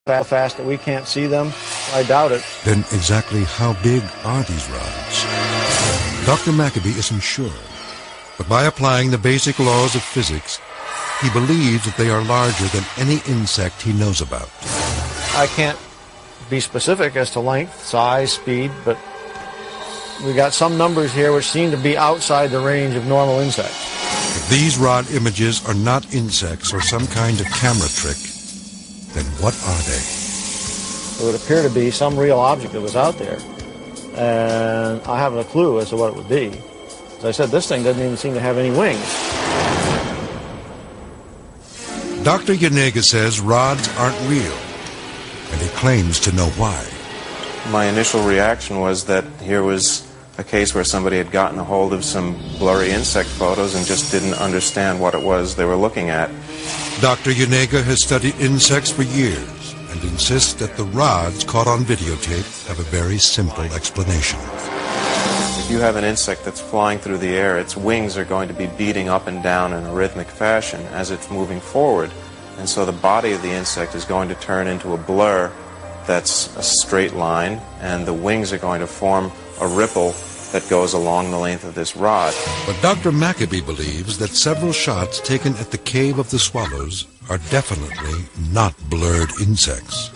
fast that we can't see them. I doubt it. Then exactly how big are these rods? Dr. Maccabee isn't sure, but by applying the basic laws of physics, he believes that they are larger than any insect he knows about. I can't be specific as to length, size, speed, but we got some numbers here which seem to be outside the range of normal insects. If these rod images are not insects or some kind of camera trick, then what are they? It would appear to be some real object that was out there, and I haven't a clue as to what it would be. As I said, this thing doesn't even seem to have any wings. Dr. Yanega says rods aren't real, and he claims to know why. My initial reaction was that here was a case where somebody had gotten a hold of some blurry insect photos and just didn't understand what it was they were looking at. Dr. Yanega has studied insects for years and insists that the rods caught on videotape have a very simple explanation. If you have an insect that's flying through the air, its wings are going to be beating up and down in a rhythmic fashion as it's moving forward, and so the body of the insect is going to turn into a blur that's a straight line, and the wings are going to form a ripple that goes along the length of this rod. But Dr. Maccabee believes that several shots taken at the Cave of the Swallows are definitely not blurred insects.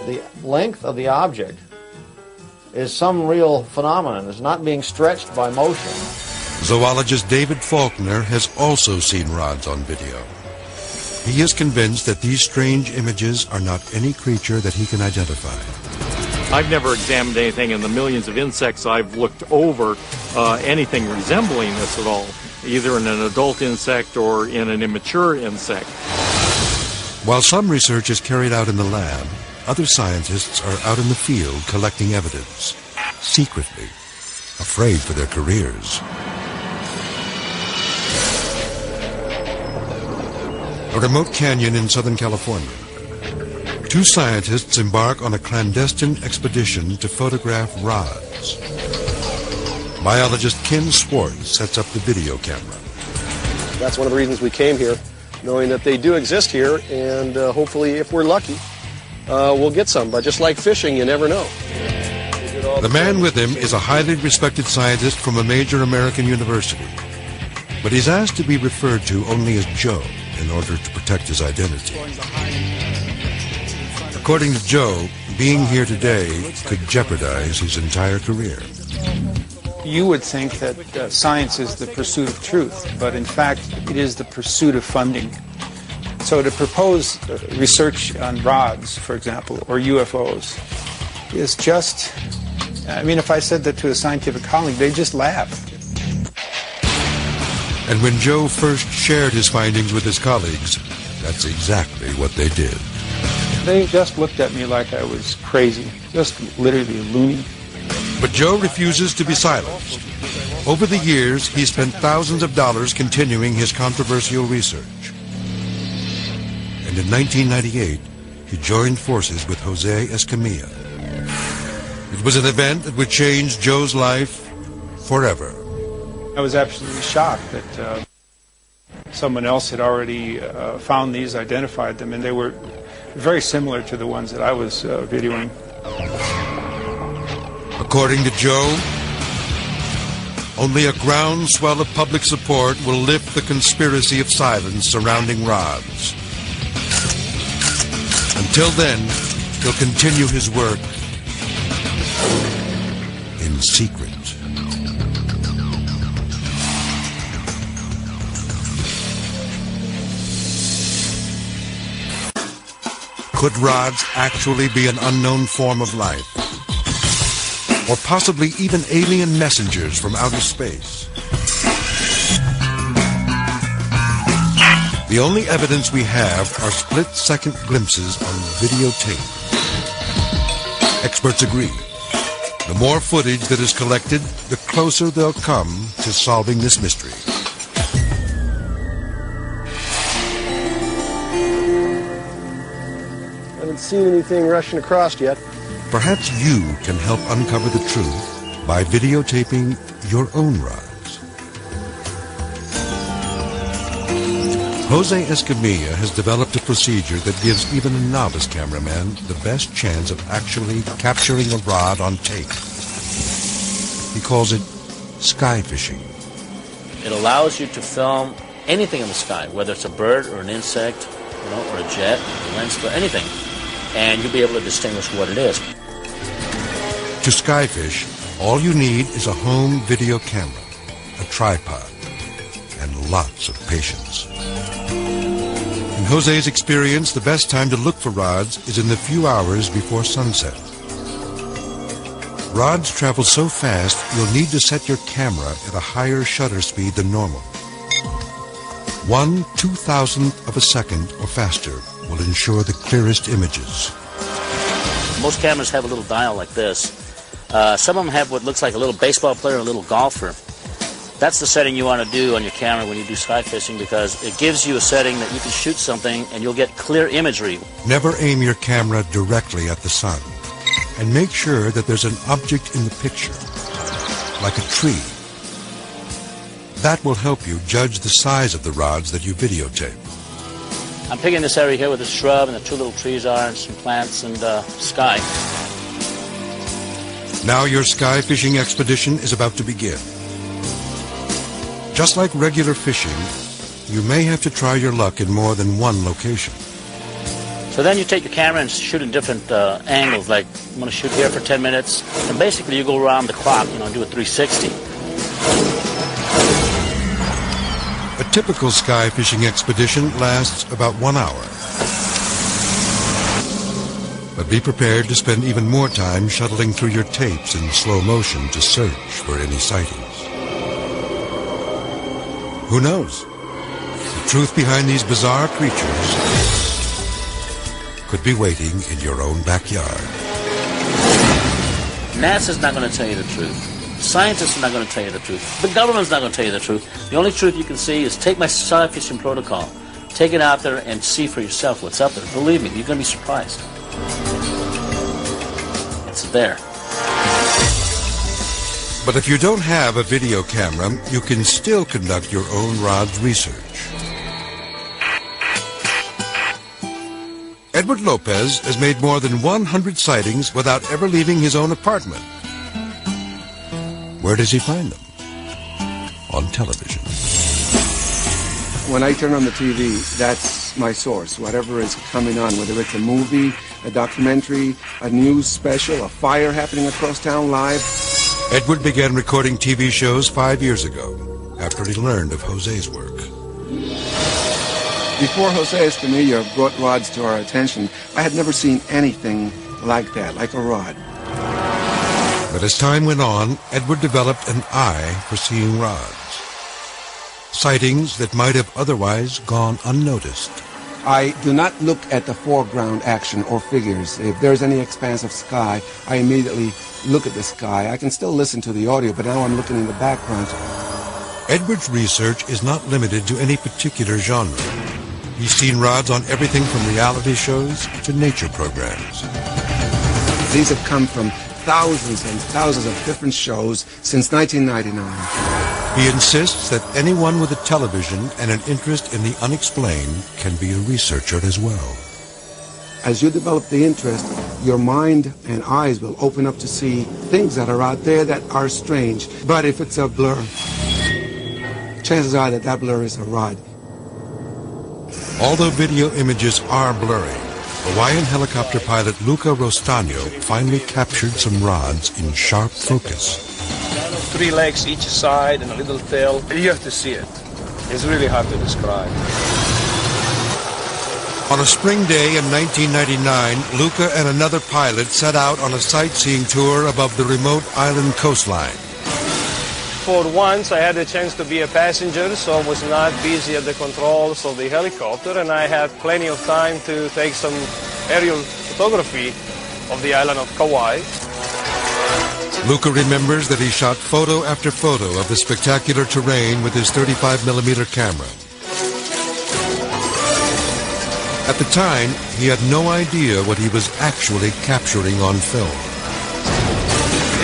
The length of the object is some real phenomenon. It's not being stretched by motion. Zoologist David Faulkner has also seen rods on video. He is convinced that these strange images are not any creature that he can identify. I've never examined anything in the millions of insects I've looked over, anything resembling this at all, either in an adult insect or in an immature insect. While some research is carried out in the lab, other scientists are out in the field collecting evidence, secretly, afraid for their careers. A remote canyon in Southern California. Two scientists embark on a clandestine expedition to photograph rods. Biologist Ken Swartz sets up the video camera. That's one of the reasons we came here, knowing that they do exist here, and hopefully, if we're lucky, we'll get some. But just like fishing, you never know. The man with him is a highly respected scientist from a major American university, but he's asked to be referred to only as Joe in order to protect his identity. According to Joe, being here today could jeopardize his entire career. You would think that science is the pursuit of truth, but in fact it is the pursuit of funding. So to propose research on rods, for example, or UFOs, is just, I mean, if I said that to a scientific colleague, they'd just laugh. And when Joe first shared his findings with his colleagues, that's exactly what they did. They just looked at me like I was crazy, just literally loony. But Joe refuses to be silenced. Over the years, he spent thousands of dollars continuing his controversial research. And in 1998, he joined forces with Jose Escamilla. It was an event that would change Joe's life forever. I was absolutely shocked that someone else had already found these, identified them, and they were very similar to the ones that I was videoing. According to Joe, only a groundswell of public support will lift the conspiracy of silence surrounding rods. Until then, he'll continue his work in secret. Could rods actually be an unknown form of life? Or possibly even alien messengers from outer space? The only evidence we have are split-second glimpses on videotape. Experts agree. The more footage that is collected, the closer they'll come to solving this mystery. I haven't seen anything rushing across yet. Perhaps you can help uncover the truth by videotaping your own rods. Jose Escamilla has developed a procedure that gives even a novice cameraman the best chance of actually capturing a rod on tape. He calls it sky fishing. It allows you to film anything in the sky, whether it's a bird or an insect, or a jet, a lens, or anything, and you'll be able to distinguish what it is. To skyfish, all you need is a home video camera, a tripod, and lots of patience. In Jose's experience, the best time to look for rods is in the few hours before sunset. Rods travel so fast, you'll need to set your camera at a higher shutter speed than normal. 1/2000th of a second or faster will ensure the clearest images. Most cameras have a little dial like this. Some of them have what looks like a little baseball player or a little golfer. That's the setting you want to do on your camera when you do sky fishing, because it gives you a setting that you can shoot something and you'll get clear imagery. Never aim your camera directly at the sun, and make sure that there's an object in the picture, like a tree. That will help you judge the size of the rods that you videotape. I'm picking this area here where the shrub and the two little trees are and some plants and sky. Now your sky fishing expedition is about to begin. Just like regular fishing, you may have to try your luck in more than one location. So then you take your camera and shoot in different angles, like I'm going to shoot here for 10 minutes, and basically you go around the clock, and do a 360. A typical sky fishing expedition lasts about 1 hour. But be prepared to spend even more time shuttling through your tapes in slow motion to search for any sightings. Who knows? The truth behind these bizarre creatures could be waiting in your own backyard. NASA's not going to tell you the truth. Scientists are not going to tell you the truth. The government's not going to tell you the truth. The only truth you can see is take my sky fishing protocol. Take it out there and see for yourself what's up there. Believe me, you're going to be surprised. It's there. But if you don't have a video camera, you can still conduct your own rod's research. Edward Lopez has made more than 100 sightings without ever leaving his own apartment. Where does he find them? On television. When I turn on the TV, that's my source. Whatever is coming on, whether it's a movie, a documentary, a news special, a fire happening across town live. Edward began recording TV shows 5 years ago, after he learned of Jose's work. Before Jose Escamilla brought rods to our attention, I had never seen anything like that, like a rod. But as time went on, Edward developed an eye for seeing rods. Sightings that might have otherwise gone unnoticed. I do not look at the foreground action or figures. If there's any expanse of sky, I immediately look at the sky. I can still listen to the audio, but now I'm looking in the background. Edward's research is not limited to any particular genre. He's seen rods on everything from reality shows to nature programs. These have come from thousands and thousands of different shows since 1999. He insists that anyone with a television and an interest in the unexplained can be a researcher as well. As you develop the interest, your mind and eyes will open up to see things that are out there that are strange. But if it's a blur, chances are that that blur is a rod. Although video images are blurry, Hawaiian helicopter pilot Luca Rostagno finally captured some rods in sharp focus. 3 legs each side and a little tail. You have to see it. It's really hard to describe. On a spring day in 1999, Luca and another pilot set out on a sightseeing tour above the remote island coastline. For once, I had a chance to be a passenger, so I was not busy at the controls of the helicopter, and I had plenty of time to take some aerial photography of the island of Kauai. Luca remembers that he shot photo after photo of the spectacular terrain with his 35mm camera. At the time, he had no idea what he was actually capturing on film.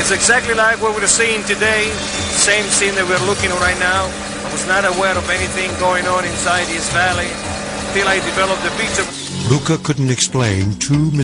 It's exactly like what we're seeing today, same scene that we're looking at right now. was not aware of anything going on inside this valley until I developed the picture. Luca couldn't explain two